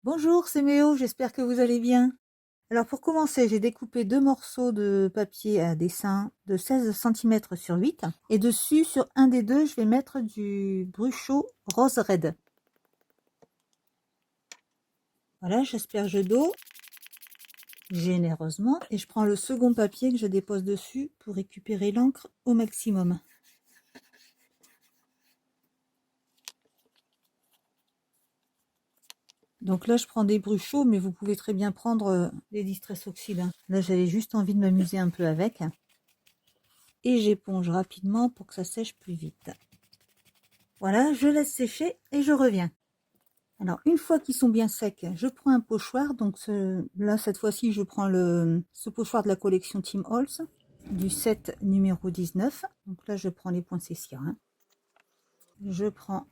Bonjour, c'est Méo, j'espère que vous allez bien. Alors pour commencer, j'ai découpé deux morceaux de papier à dessin de 16 cm sur 8. Et dessus, sur un des deux, je vais mettre du Bruchot Rose Red. Voilà, j'asperge d'eau généreusement. Et je prends le second papier que je dépose dessus pour récupérer l'encre au maximum. Donc là, je prends des Bruchot, mais vous pouvez très bien prendre des Distress Oxide. Là, j'avais juste envie de m'amuser un peu avec. Et j'éponge rapidement pour que ça sèche plus vite. Voilà, je laisse sécher et je reviens. Alors, une fois qu'ils sont bien secs, je prends un pochoir. Donc là, cette fois-ci, je prends ce pochoir de la collection Tim Holtz, du set numéro 19. Donc là, je prends les poinçons cire. Je prends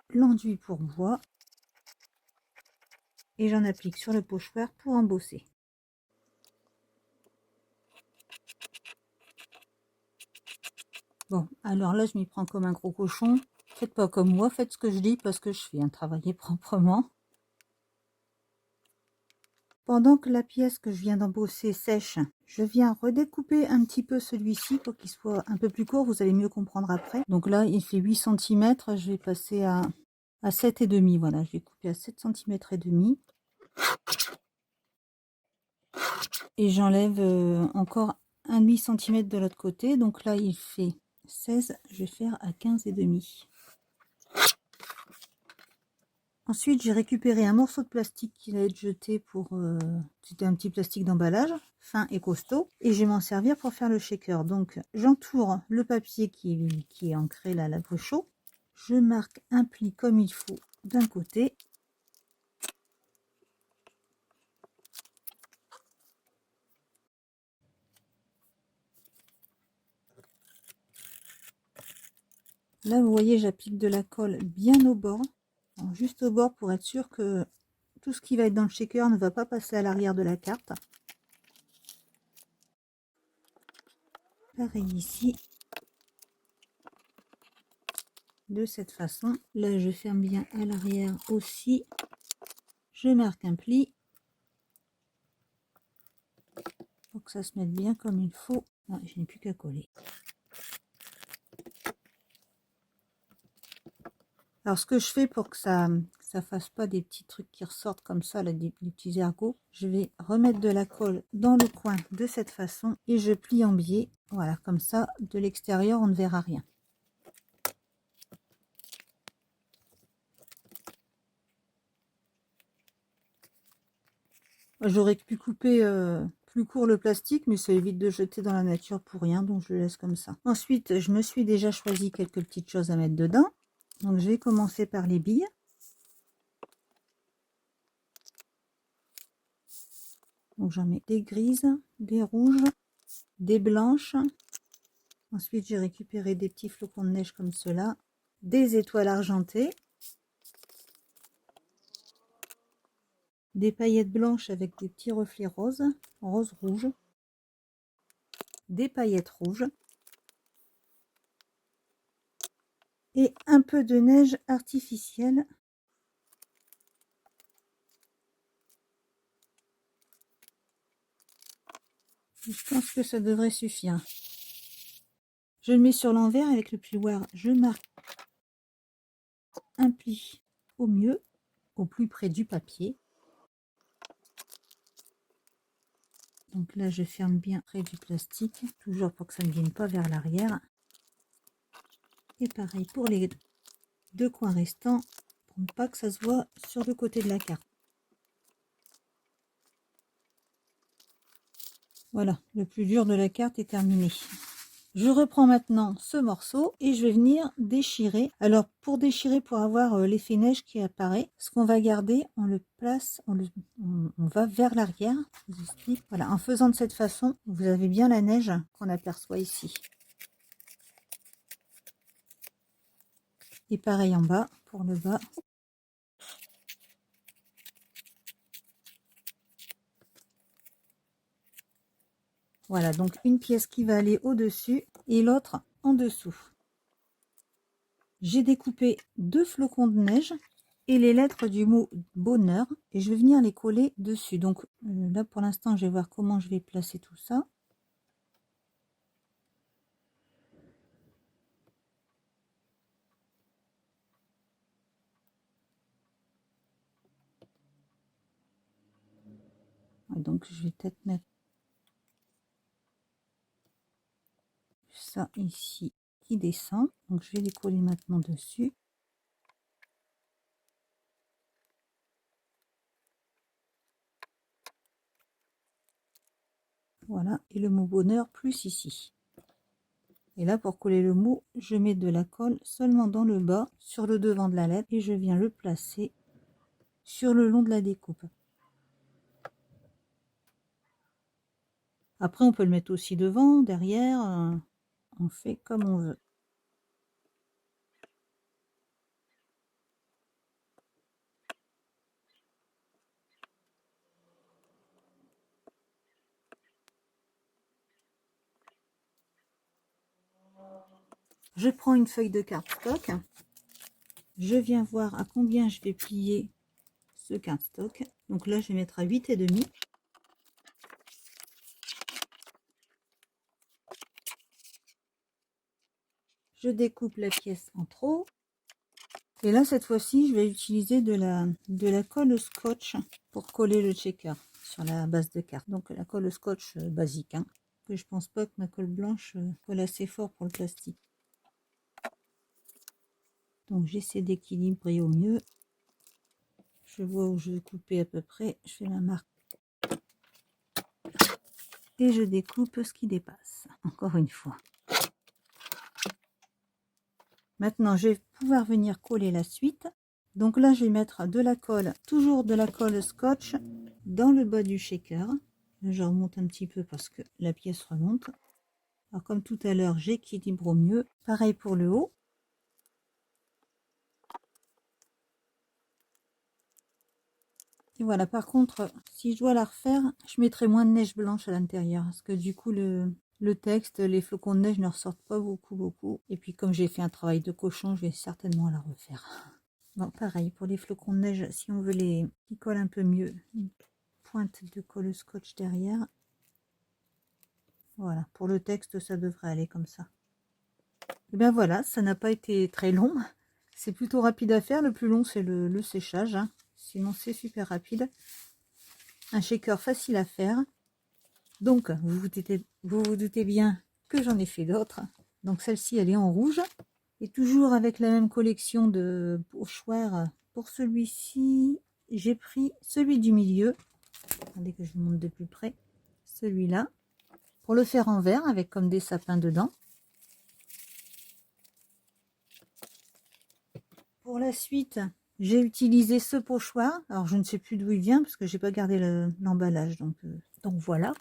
l'enduit pour bois et j'en applique sur le pochoir pour embosser. Bon, alors là, je m'y prends comme un gros cochon. Faites pas comme moi, faites ce que je dis parce que je viens travailler proprement. Pendant que la pièce que je viens d'embosser sèche, je viens redécouper un petit peu celui-ci pour qu'il soit un peu plus court, vous allez mieux comprendre après. Donc là, il fait 8 cm, je vais passer à 7,5. Voilà, je vais couper à 7 cm et demi. Et j'enlève encore un demi-centimètre de l'autre côté. Donc là, il fait 16, je vais faire à 15,5. Ensuite, j'ai récupéré un morceau de plastique qui allait être jeté pour... c'était un petit plastique d'emballage, fin et costaud. Et je vais m'en servir pour faire le shaker. Donc, j'entoure le papier qui est ancré là, à la Bruchot. Je marque un pli comme il faut d'un côté. Là, vous voyez, j'applique de la colle bien au bord. Alors, juste au bord pour être sûr que tout ce qui va être dans le shaker ne va pas passer à l'arrière de la carte. Pareil ici. De cette façon. Là, je ferme bien à l'arrière aussi. Je marque un pli. Pour que ça se mette bien comme il faut. Ah, je n'ai plus qu'à coller. Alors, ce que je fais pour que ça fasse pas des petits trucs qui ressortent comme ça, là, des petits ergots, je vais remettre de la colle dans le coin de cette façon et je plie en biais. Voilà, comme ça, de l'extérieur, on ne verra rien. J'aurais pu couper plus court le plastique, mais ça évite de jeter dans la nature pour rien, donc je le laisse comme ça. Ensuite, je me suis déjà choisi quelques petites choses à mettre dedans. Donc, je vais commencer par les billes. Donc, j'en mets des grises, des rouges, des blanches. Ensuite, j'ai récupéré des petits flocons de neige comme cela, des étoiles argentées, des paillettes blanches avec des petits reflets roses, rose-rouge, des paillettes rouges et un peu de neige artificielle. Je pense que ça devrait suffire. Je le mets sur l'envers avec le plioir. Je marque un pli au mieux, au plus près du papier. Donc là, je ferme bien près du plastique, toujours pour que ça ne vienne pas vers l'arrière. Et pareil pour les deux coins restants, pour ne pas que ça se voit sur le côté de la carte. Voilà, le plus dur de la carte est terminé. Je reprends maintenant ce morceau et je vais venir déchirer. Alors pour déchirer, pour avoir l'effet neige qui apparaît, ce qu'on va garder, on le place, on va vers l'arrière. Je vous explique. Voilà, en faisant de cette façon, vous avez bien la neige qu'on aperçoit ici. Et pareil en bas, pour le bas. Voilà, donc une pièce qui va aller au-dessus et l'autre en dessous. J'ai découpé deux flocons de neige et les lettres du mot bonheur et je vais venir les coller dessus. Donc là pour l'instant je vais voir comment je vais placer tout ça. Donc je vais peut-être mettre ça ici qui descend. Donc je vais les coller maintenant dessus. Voilà, et le mot bonheur plus ici. Et là pour coller le mot, je mets de la colle seulement dans le bas, sur le devant de la lettre, et je viens le placer sur le long de la découpe. Après on peut le mettre aussi devant, derrière, on fait comme on veut. Je prends une feuille de cardstock, je viens voir à combien je vais plier ce cardstock. Donc là je vais mettre à 8,5. Je découpe la pièce en trop. Et là cette fois-ci je vais utiliser de la colle scotch pour coller le checker sur la base de carte. Donc la colle scotch basique, hein. Je pense pas que ma colle blanche colle assez fort pour le plastique. Donc j'essaie d'équilibrer au mieux. Je vois où je vais couper à peu près. Je fais ma marque. Et je découpe ce qui dépasse. Encore une fois. Maintenant, je vais pouvoir venir coller la suite. Donc là, je vais mettre de la colle, toujours de la colle scotch, dans le bas du shaker. Je remonte un petit peu parce que la pièce remonte. Alors comme tout à l'heure, j'équilibre au mieux. Pareil pour le haut. Et voilà, par contre, si je dois la refaire, je mettrai moins de neige blanche à l'intérieur. Parce que du coup, le texte, les flocons de neige ne ressortent pas beaucoup. Et puis comme j'ai fait un travail de cochon, je vais certainement la refaire. Bon, pareil, pour les flocons de neige, si on veut les qui collent un peu mieux, une pointe de colle scotch derrière. Voilà, pour le texte, ça devrait aller comme ça. Et bien voilà, ça n'a pas été très long. C'est plutôt rapide à faire. Le plus long, c'est le séchage, hein. Sinon, c'est super rapide. Un shaker facile à faire. Donc, vous vous doutez bien que j'en ai fait d'autres. Donc, celle-ci, elle est en rouge. Et toujours avec la même collection de pochoirs. Pour celui-ci, j'ai pris celui du milieu. Attendez que je vous montre de plus près. Celui-là. Pour le faire en vert, avec comme des sapins dedans. Pour la suite, j'ai utilisé ce pochoir. Alors, je ne sais plus d'où il vient, parce que j'ai pas gardé l'emballage. Donc voilà.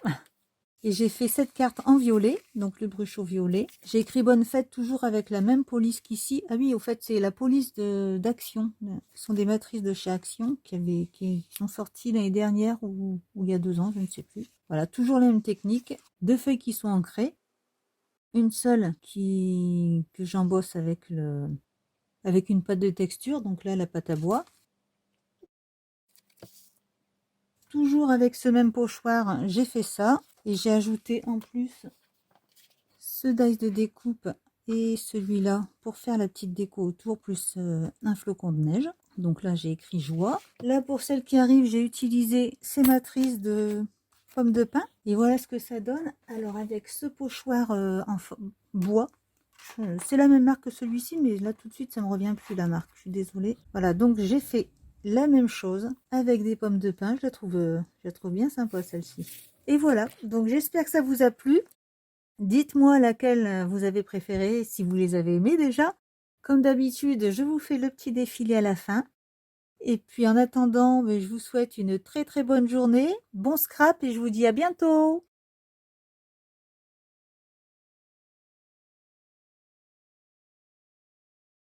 Et j'ai fait cette carte en violet, donc le bruchot violet. J'ai écrit bonne fête toujours avec la même police qu'ici. Ah oui, au fait, c'est la police d'Action. Ce sont des matrices de chez Action qui sont sorties l'année dernière ou il y a 2 ans, je ne sais plus. Voilà, toujours la même technique. 2 feuilles qui sont ancrées. Une seule que j'embosse avec une pâte de texture, donc là, la pâte à bois. Toujours avec ce même pochoir, j'ai fait ça. Et j'ai ajouté en plus ce dice de découpe et celui-là pour faire la petite déco autour, plus un flocon de neige. Donc là, j'ai écrit joie. Là, pour celle qui arrive, j'ai utilisé ces matrices de pommes de pin. Et voilà ce que ça donne. Alors, avec ce pochoir en bois, c'est la même marque que celui-ci, mais là, tout de suite, ça me revient plus la marque. Je suis désolée. Voilà, donc j'ai fait la même chose avec des pommes de pin. Je la trouve bien sympa, celle-ci. Et voilà, donc j'espère que ça vous a plu. Dites-moi laquelle vous avez préférée, si vous les avez aimées déjà. Comme d'habitude, je vous fais le petit défilé à la fin. Et puis en attendant, je vous souhaite une très très bonne journée. Bon scrap et je vous dis à bientôt.